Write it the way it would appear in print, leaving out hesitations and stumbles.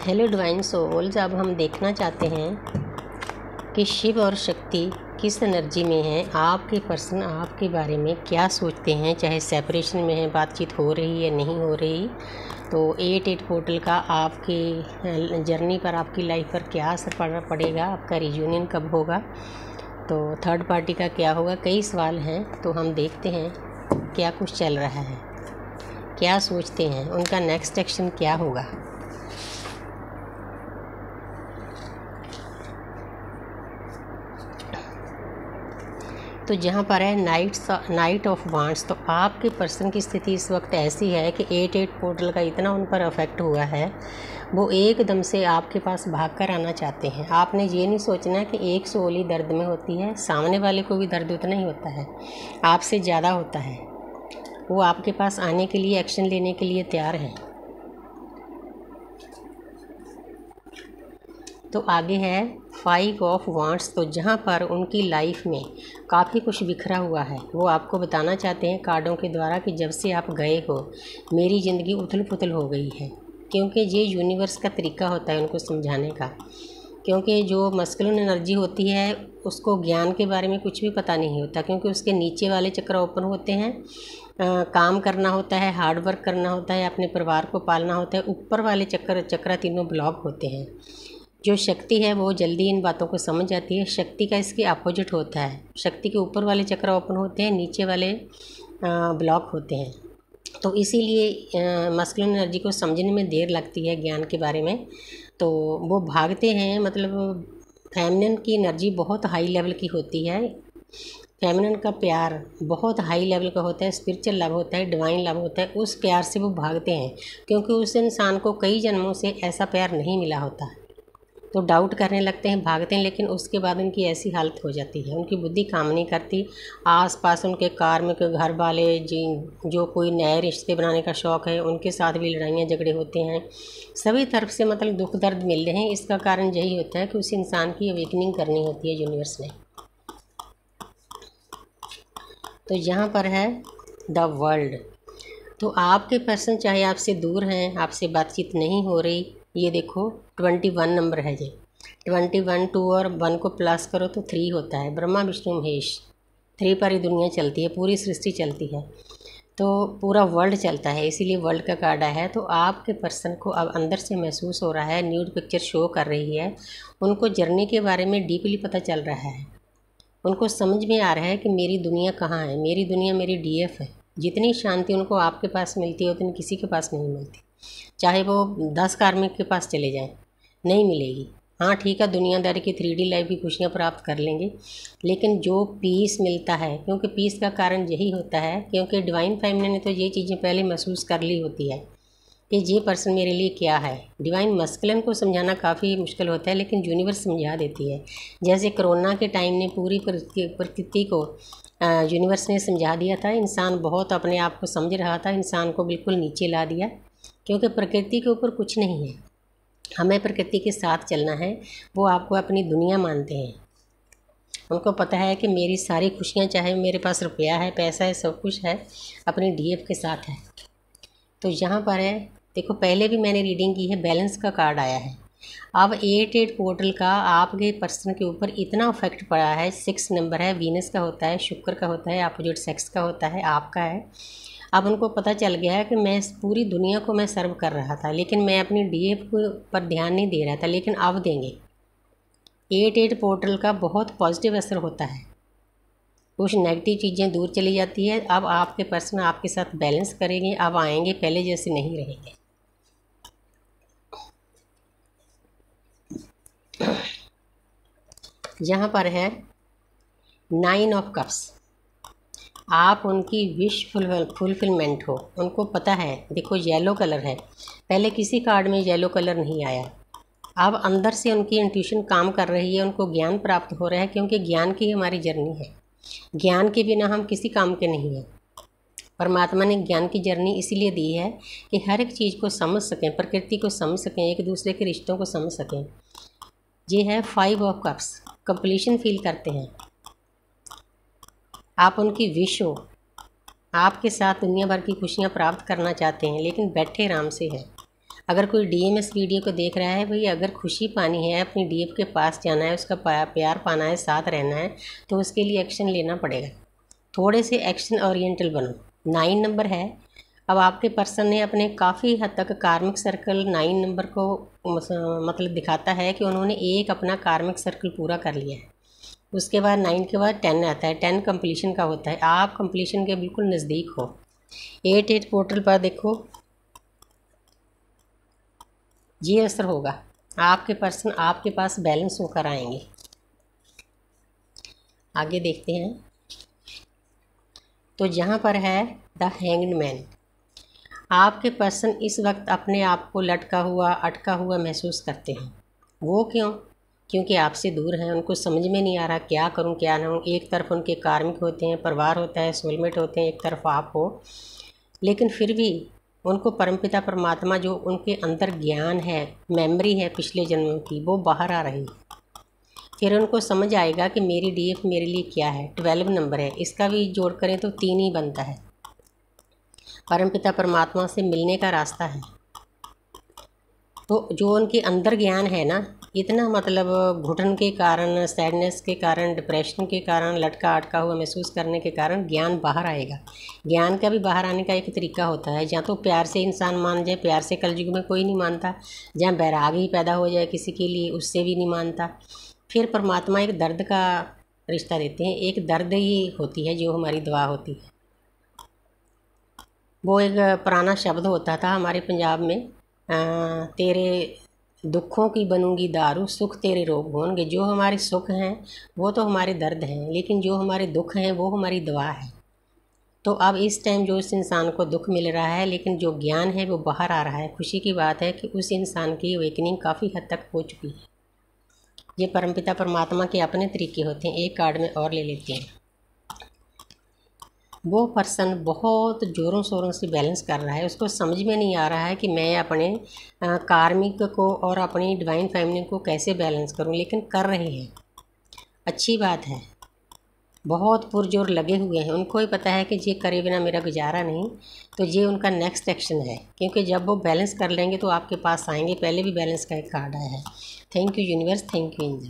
Hello divine souls, अब हम देखना चाहते हैं कि शिव और शक्ति किस एनर्जी में है। आपके पर्सन आपके बारे में क्या सोचते हैं, चाहे सेपरेशन में है, बातचीत हो रही है नहीं हो रही। तो 8 पोर्टल का आपकी जर्नी पर, आपकी लाइफ पर क्या असर पड़ेगा, आपका रियूनियन कब होगा, तो थर्ड पार्टी का क्या होगा। कई सवाल हैं, तो हम देखते हैं क्या कुछ चल रहा है, क्या सोचते हैं, उनका नेक्स्ट एक्शन क्या होगा। तो जहाँ पर है नाइट ऑफ वांड्स, तो आपके पर्सन की स्थिति इस वक्त ऐसी है कि 8 पोर्टल का इतना उन पर अफेक्ट हुआ है, वो एकदम से आपके पास भाग कर आना चाहते हैं। आपने ये नहीं सोचना कि एक सोल ही दर्द में होती है, सामने वाले को भी दर्द उतना ही होता है, आपसे ज़्यादा होता है। वो आपके पास आने के लिए, एक्शन लेने के लिए तैयार हैं। तो आगे है 5 ऑफ वांड्स, तो जहाँ पर उनकी लाइफ में काफ़ी कुछ बिखरा हुआ है, वो आपको बताना चाहते हैं कार्डों के द्वारा कि जब से आप गए हो मेरी ज़िंदगी उथल पुथल हो गई है। क्योंकि ये यूनिवर्स का तरीका होता है उनको समझाने का, क्योंकि जो मस्कुलिन एनर्जी होती है उसको ज्ञान के बारे में कुछ भी पता नहीं होता, क्योंकि उसके नीचे वाले चक्र ओपन होते हैं। काम करना होता है, हार्ड वर्क करना होता है, अपने परिवार को पालना होता है। ऊपर वाले चक्र तीनों ब्लॉक होते हैं। जो शक्ति है वो जल्दी इन बातों को समझ जाती है। शक्ति का इसके अपोजिट होता है, शक्ति के ऊपर वाले चक्र ओपन होते हैं, नीचे वाले ब्लॉक होते हैं। तो इसीलिए मस्कुलिन एनर्जी को समझने में देर लगती है ज्ञान के बारे में, तो वो भागते हैं। मतलब फेमिनिन की एनर्जी बहुत हाई लेवल की होती है, फेमिनिन का प्यार बहुत हाई लेवल का होता है, स्पिरिचुअल लव होता है, डिवाइन लव होता है। उस प्यार से वो भागते हैं, क्योंकि उस इंसान को कई जन्मों से ऐसा प्यार नहीं मिला होता। तो डाउट करने लगते हैं, भागते हैं, लेकिन उसके बाद उनकी ऐसी हालत हो जाती है, उनकी बुद्धि काम नहीं करती। आसपास उनके कार्मिक घर वाले जो कोई नए रिश्ते बनाने का शौक़ है, उनके साथ भी लड़ाइयाँ झगड़े होते हैं। सभी तरफ से मतलब दुख दर्द मिल रहे हैं। इसका कारण यही होता है कि उस इंसान की अवेकनिंग करनी होती है यूनिवर्स ने। तो यहाँ पर है द वर्ल्ड, तो आपके पर्सन चाहे आपसे दूर हैं, आपसे बातचीत नहीं हो रही, ये देखो 21 नंबर है। ये 21, 2 और 1 को प्लस करो तो 3 होता है। ब्रह्मा विष्णु महेश, 3 पर ही दुनिया चलती है, पूरी सृष्टि चलती है, तो पूरा वर्ल्ड चलता है, इसीलिए वर्ल्ड का कार्ड है। तो आपके पर्सन को अब अंदर से महसूस हो रहा है, न्यूड पिक्चर शो कर रही है, उनको जर्नी के बारे में डीपली पता चल रहा है। उनको समझ में आ रहा है कि मेरी दुनिया कहाँ है, मेरी दुनिया मेरी DF है। जितनी शांति उनको आपके पास मिलती है उतनी किसी के पास नहीं मिलती। चाहे वो 10 कार्मिक के पास चले जाएं, नहीं मिलेगी। हाँ ठीक है, दुनियादारी की 3D लाइफ की खुशियाँ प्राप्त कर लेंगे, लेकिन जो पीस मिलता है, क्योंकि पीस का कारण यही होता है, क्योंकि डिवाइन फैमिली ने तो ये चीज़ें पहले महसूस कर ली होती है कि ये पर्सन मेरे लिए क्या है। डिवाइन मस्कुलिन को समझाना काफ़ी मुश्किल होता है, लेकिन यूनिवर्स समझा देती है। जैसे कोरोना के टाइम ने पूरी प्रकृति को यूनिवर्स ने समझा दिया था। इंसान बहुत अपने आप को समझ रहा था, इंसान को बिल्कुल नीचे ला दिया, क्योंकि प्रकृति के ऊपर कुछ नहीं है, हमें प्रकृति के साथ चलना है। वो आपको अपनी दुनिया मानते हैं, उनको पता है कि मेरी सारी खुशियाँ, चाहे मेरे पास रुपया है, पैसा है, सब कुछ है, अपनी DF के साथ है। तो यहाँ पर है, देखो पहले भी मैंने रीडिंग की है, बैलेंस का कार्ड आया है। अब 8 पोर्टल का आपके पर्सन के ऊपर इतना इफेक्ट पड़ा है। 6 नंबर है, वीनस का होता है, शुक्र का होता है, अपोजिट सेक्स का होता है, आपका है। अब उनको पता चल गया है कि मैं पूरी दुनिया को मैं सर्व कर रहा था, लेकिन मैं अपनी DF पर ध्यान नहीं दे रहा था, लेकिन अब देंगे। 8 पोर्टल का बहुत पॉजिटिव असर होता है, कुछ नेगेटिव चीज़ें दूर चली जाती है। अब आपके पर्सन आपके साथ बैलेंस करेंगे, अब आएंगे, पहले जैसे नहीं रहेंगे। यहाँ पर है 9 ऑफ कप्स, आप उनकी विश फुलफिलमेंट हो, उनको पता है। देखो येलो कलर है, पहले किसी कार्ड में येलो कलर नहीं आया। अब अंदर से उनकी इंट्यूशन काम कर रही है, उनको ज्ञान प्राप्त हो रहा है, क्योंकि ज्ञान की हमारी जर्नी है। ज्ञान के बिना हम किसी काम के नहीं हैं। परमात्मा ने ज्ञान की जर्नी इसीलिए दी है कि हर एक चीज़ को समझ सकें, प्रकृति को समझ सकें, एक दूसरे के रिश्तों को समझ सकें। ये है 5 ऑफ कप्स, कंप्लीशन फील करते हैं। आप उनकी विश हो, आपके साथ दुनिया भर की खुशियाँ प्राप्त करना चाहते हैं, लेकिन बैठे आराम से हैं। अगर कोई डीएमएस वीडियो को देख रहा है, भाई अगर खुशी पानी है, अपनी डीएफ के पास जाना है, उसका प्यार पाना है, साथ रहना है, तो उसके लिए एक्शन लेना पड़ेगा। थोड़े से एक्शन ओरिएंटल बनो। 9 नंबर है। अब आपके पर्सन ने अपने काफ़ी हद तक कार्मिक सर्कल 9 नंबर को मतलब दिखाता है कि उन्होंने एक अपना कार्मिक सर्कल पूरा कर लिया है। उसके बाद 9 के बाद 10 आता है। 10 कंप्लीशन का होता है। आप कंप्लीशन के बिल्कुल नज़दीक हो। 8 पोर्टल पर देखो ये असर होगा, आपके पर्सन आपके पास बैलेंस होकर आएंगे। आगे देखते हैं। तो जहाँ पर है द हैंग्ड मैन, आपके पर्सन इस वक्त अपने आप को लटका हुआ अटका हुआ महसूस करते हैं। वो क्यों? क्योंकि आपसे दूर हैं, उनको समझ में नहीं आ रहा क्या करूं क्या ना हूं। एक तरफ उनके कार्मिक होते हैं, परिवार होता है, सोलमेट होते हैं, एक तरफ आप हो, लेकिन फिर भी उनको परमपिता परमात्मा जो उनके अंदर ज्ञान है, मेमोरी है पिछले जन्मों की, वो बाहर आ रही है। फिर उनको समझ आएगा कि मेरी डीएफ मेरे लिए क्या है। 12 नंबर है, इसका भी जोड़ करें तो 3 ही बनता है। परमपिता परमात्मा से मिलने का रास्ता है। तो जो उनके अंदर ज्ञान है ना, इतना मतलब घुटन के कारण, सैडनेस के कारण, डिप्रेशन के कारण, लटका अटका हुआ महसूस करने के कारण ज्ञान बाहर आएगा। ज्ञान का भी बाहर आने का एक तरीका होता है, जहाँ तो प्यार से इंसान मान जाए, प्यार से कलयुग में कोई नहीं मानता। जहाँ बैराग ही पैदा हो जाए किसी के लिए, उससे भी नहीं मानता। फिर परमात्मा एक दर्द का रिश्ता देते हैं। एक दर्द ही होती है जो हमारी दुआ होती है। वो एक पुराना शब्द होता था हमारे पंजाब में, तेरे दुखों की बनूंगी दारू, सुख तेरे रोग होंगे। जो हमारे सुख हैं वो तो हमारे दर्द हैं, लेकिन जो हमारे दुख हैं वो हमारी दवा है। तो अब इस टाइम जो इस इंसान को दुख मिल रहा है, लेकिन जो ज्ञान है वो बाहर आ रहा है। खुशी की बात है कि उस इंसान की अवेकनिंग काफ़ी हद तक हो चुकी है। ये परमपिता परमात्मा के अपने तरीके होते हैं। एक कार्ड में और ले लेते हैं। वो पर्सन बहुत ज़ोरों शोरों से बैलेंस कर रहा है, उसको समझ में नहीं आ रहा है कि मैं अपने कार्मिक को और अपनी डिवाइन फैमिली को कैसे बैलेंस करूं, लेकिन कर रहे हैं। अच्छी बात है, बहुत पुरजोर लगे हुए हैं। उनको ही पता है कि ये करे बिना मेरा गुजारा नहीं। तो ये उनका नेक्स्ट एक्शन है, क्योंकि जब वो बैलेंस कर लेंगे तो आपके पास आएंगे। पहले भी बैलेंस का एक कार्ड आया है। Thank you universe, thank you angel.